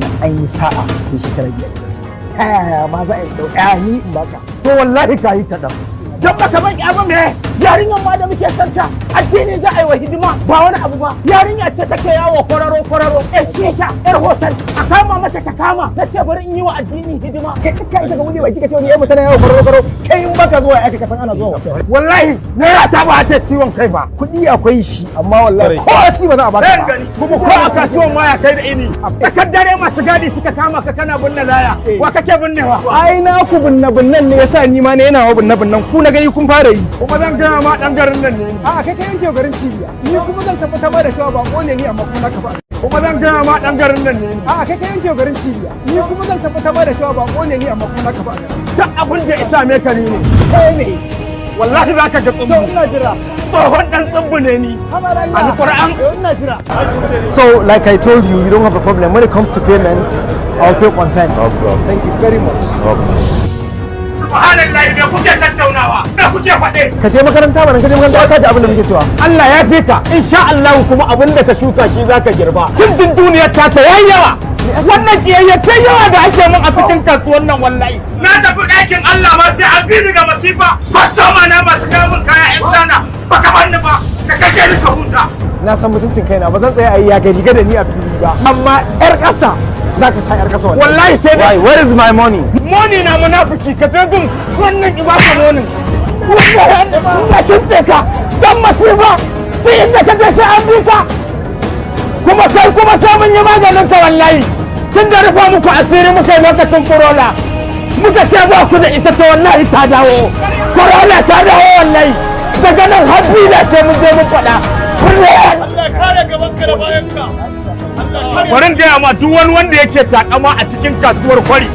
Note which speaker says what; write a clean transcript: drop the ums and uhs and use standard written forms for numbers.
Speaker 1: nan an yi sa'a ko shekarar biyar gidansa. Ta yaya ma za a yi ɗauka ni in baka? To wallahi ka yi kaɗan. Don baka ban abin me yarinyar ma da muke santa addini za a yi wa hidima ba wani abu ba. Yarinya ce take yawo kwararo yar keta yar hotel a kama mata ta kama na ce bari in yi wa addini hidima. Kai ita ga wani baki kace wani yau mutane yawo kwararo kai in baka zuwa aka kasan ana zuwa. Wallahi naira ta ba ta ciwon kai ba. Kuɗi akwai shi amma wallahi ko asi ba za a baka ba. Kuma ko a kasuwan ma ya kai da ini. Takaddare masu gadi suka kama ka kana binne laya. Wa kake binnewa? Ai na ku binne ne yasa ni ma ne yana wa binne ku na gani kun fara yi. Kuma zan gaya ma dan garin nan ne. A'a kai yanke garin cibiya. Ni kuma zan tabbatar ma da cewa ba ko ne ni amma kuma ka ba. Kuma zan gaya ma dan garin nan ne. A'a kai yanke garin cibiya. Ni kuma zan tabbatar ma da cewa ba ko ne ni amma kuma ka ba. Duk abin da isa me kari ne. Sai ne. Wallahi zaka ga tsumbu. Ina jira. Tsohon dan tsumbu ne ni. Alquran. Ina jira. So like I told you, you don't have a problem when it comes to payment. I'll pay on time. No problem. Thank you very much. No problem. Subhanallah, me kuke tattaunawa? Me kuke faɗe? Ka je makaranta ba, ka je makaranta ka ji abin da muke cewa. Allah ya fita, insha Allah kuma abin da ka shuka shi zaka girba. Cin duniyar ta yayi yawa. Wannan kiyayya ta yawa da ake mun a cikin kasuwan nan wallahi. Na tafi ɗakin Allah ma sai an bi ni ga masifa. Kwastoma na masu kawo min kaya ƴan cana. Baka banni ba, ka kashe ni ka huta. Na san mutuncin kaina ba zan tsaya a yi ya gani ga da ni a fili ba. Amma ƴar ƙasa za ka sha 'yar kasa wallahi sai dai where is my money na munafiki ka je gun wannan ibaka money ina kince ka dan masifa sai inda ka je sai an bi ka kuma kai kuma sai mun yi maganin ka wallahi tun da rufa muku asiri muka yi lokacin corona muka ce ba ku da ita ta wallahi ta dawo corona ta dawo wallahi daga nan har da sai mun je mun faɗa Allah kare gaban ka da bayan ka. Kwarin gaya ma duk wani wanda yake takama a cikin kasuwar kwari